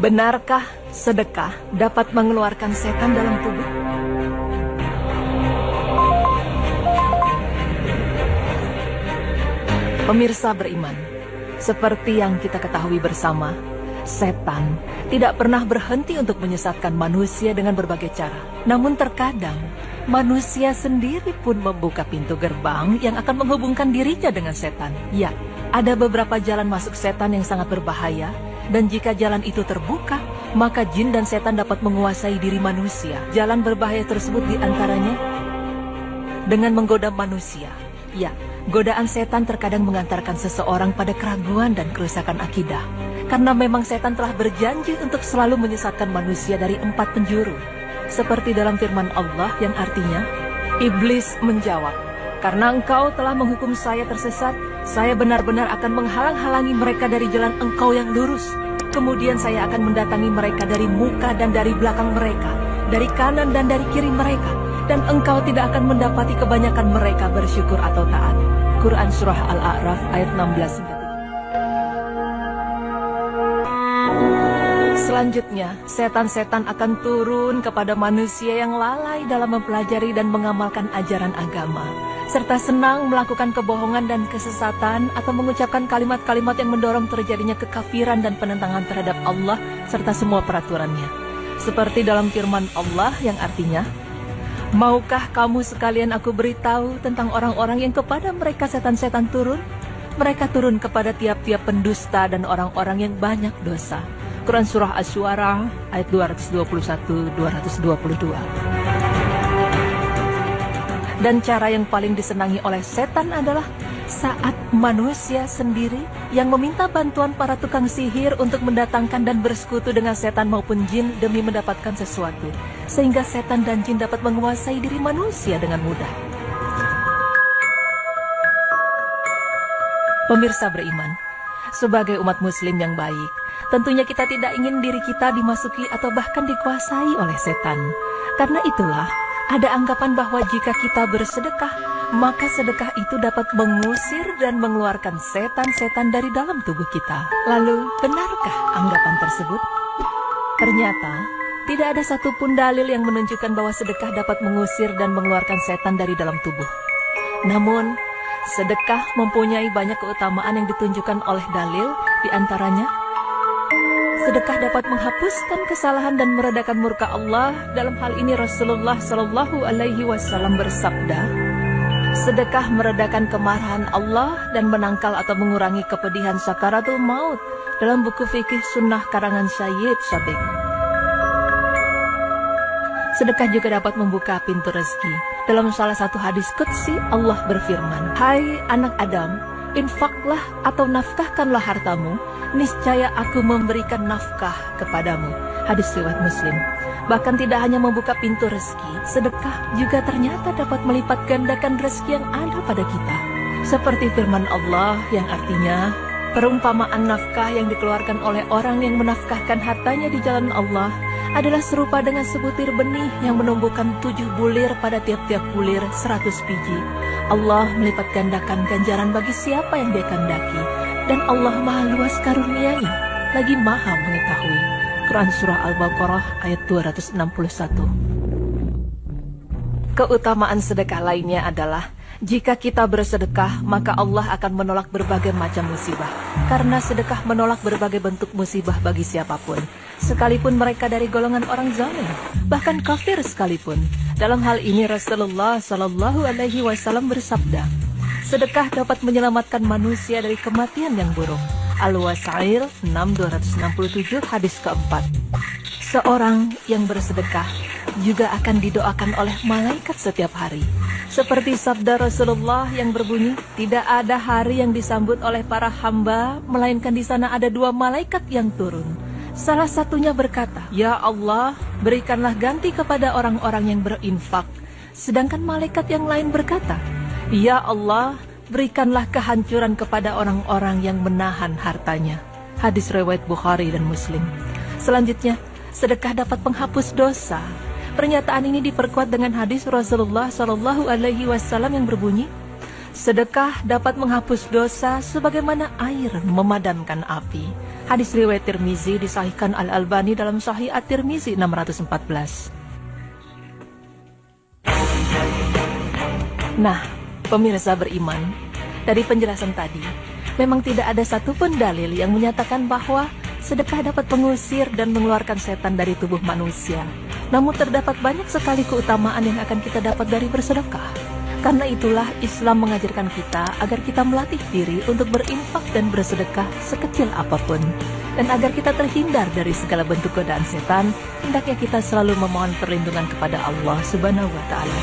Benarkah sedekah dapat mengeluarkan setan dalam tubuh? Pemirsa beriman, seperti yang kita ketahui bersama, setan tidak pernah berhenti untuk menyesatkan manusia dengan berbagai cara. Namun terkadang, manusia sendiri pun membuka pintu gerbang yang akan menghubungkan dirinya dengan setan. Ya, ada beberapa jalan masuk setan yang sangat berbahaya, dan jika jalan itu terbuka, maka jin dan setan dapat menguasai diri manusia. Jalan berbahaya tersebut diantaranya dengan menggoda manusia. Ya, godaan setan terkadang mengantarkan seseorang pada keraguan dan kerusakan akidah. Karena memang setan telah berjanji untuk selalu menyesatkan manusia dari 4 penjuru. Seperti dalam firman Allah yang artinya, Iblis menjawab, "Karena engkau telah menghukum saya tersesat, saya benar-benar akan menghalang-halangi mereka dari jalan engkau yang lurus. Kemudian saya akan mendatangi mereka dari muka dan dari belakang mereka, dari kanan dan dari kiri mereka. Dan engkau tidak akan mendapati kebanyakan mereka bersyukur atau taat." Quran Surah Al-A'raf ayat 16-17. Selanjutnya, setan-setan akan turun kepada manusia yang lalai dalam mempelajari dan mengamalkan ajaran agama, serta senang melakukan kebohongan dan kesesatan atau mengucapkan kalimat-kalimat yang mendorong terjadinya kekafiran dan penentangan terhadap Allah serta semua peraturannya. Seperti dalam firman Allah yang artinya, "Maukah kamu sekalian aku beritahu tentang orang-orang yang kepada mereka setan-setan turun? Mereka turun kepada tiap-tiap pendusta dan orang-orang yang banyak dosa." Quran Surah Asy-Syu'ara ayat 221-222. Dan cara yang paling disenangi oleh setan adalah saat manusia sendiri yang meminta bantuan para tukang sihir untuk mendatangkan dan bersekutu dengan setan maupun jin demi mendapatkan sesuatu, sehingga setan dan jin dapat menguasai diri manusia dengan mudah. Pemirsa beriman, sebagai umat muslim yang baik, tentunya kita tidak ingin diri kita dimasuki atau bahkan dikuasai oleh setan. Karena itulah, ada anggapan bahwa jika kita bersedekah, maka sedekah itu dapat mengusir dan mengeluarkan setan-setan dari dalam tubuh kita. Lalu, benarkah anggapan tersebut? Ternyata, tidak ada satupun dalil yang menunjukkan bahwa sedekah dapat mengusir dan mengeluarkan setan dari dalam tubuh. Namun, sedekah mempunyai banyak keutamaan yang ditunjukkan oleh dalil, diantaranya, sedekah dapat menghapuskan kesalahan dan meredakan murka Allah. Dalam hal ini Rasulullah Shallallahu Alaihi Wasallam bersabda, sedekah meredakan kemarahan Allah dan menangkal atau mengurangi kepedihan sakaratul maut. Dalam buku fikih sunnah karangan Syed Sabiq. Sedekah juga dapat membuka pintu rezeki. Dalam salah satu hadis qudsi, Allah berfirman, "Hai anak Adam, infaklah atau nafkahkanlah hartamu, niscaya aku memberikan nafkah kepadamu." Hadis riwayat Muslim. Bahkan tidak hanya membuka pintu rezeki, sedekah juga ternyata dapat melipat gandakan rezeki yang ada pada kita. Seperti firman Allah yang artinya, perumpamaan nafkah yang dikeluarkan oleh orang yang menafkahkan hartanya di jalan Allah adalah serupa dengan sebutir benih yang menumbuhkan 7 bulir pada tiap-tiap bulir 100 biji. Allah melipat gandakan ganjaran bagi siapa yang Dia kehendaki, dan Allah Maha Luas karunia-Nya, lagi Maha mengetahui. Quran Surah Al-Baqarah ayat 261. Keutamaan sedekah lainnya adalah, jika kita bersedekah, maka Allah akan menolak berbagai macam musibah. Karena sedekah menolak berbagai bentuk musibah bagi siapapun, sekalipun mereka dari golongan orang zalim, bahkan kafir sekalipun. Dalam hal ini Rasulullah Shallallahu Alaihi Wasallam bersabda, sedekah dapat menyelamatkan manusia dari kematian yang buruk. Al-Wasail 6267 hadis keempat. Seorang yang bersedekah juga akan didoakan oleh malaikat setiap hari. Seperti sabda Rasulullah yang berbunyi, tidak ada hari yang disambut oleh para hamba, melainkan di sana ada 2 malaikat yang turun. Salah satunya berkata, "Ya Allah, berikanlah ganti kepada orang-orang yang berinfak." Sedangkan malaikat yang lain berkata, "Ya Allah, berikanlah kehancuran kepada orang-orang yang menahan hartanya." Hadis riwayat Bukhari dan Muslim. Selanjutnya, sedekah dapat menghapus dosa. Pernyataan ini diperkuat dengan hadis Rasulullah Shallallahu Alaihi Wasallam yang berbunyi, sedekah dapat menghapus dosa sebagaimana air memadamkan api. Hadis riwayat Tirmizi disahihkan Al-Albani dalam Sahih At-Tirmizi 614. Nah, pemirsa beriman, dari penjelasan tadi, memang tidak ada satupun dalil yang menyatakan bahwa sedekah dapat mengusir dan mengeluarkan setan dari tubuh manusia. Namun terdapat banyak sekali keutamaan yang akan kita dapat dari bersedekah. Karena itulah Islam mengajarkan kita agar kita melatih diri untuk berinfak dan bersedekah sekecil apapun. Dan agar kita terhindar dari segala bentuk godaan setan, hendaknya kita selalu memohon perlindungan kepada Allah Subhanahu wa Ta'ala.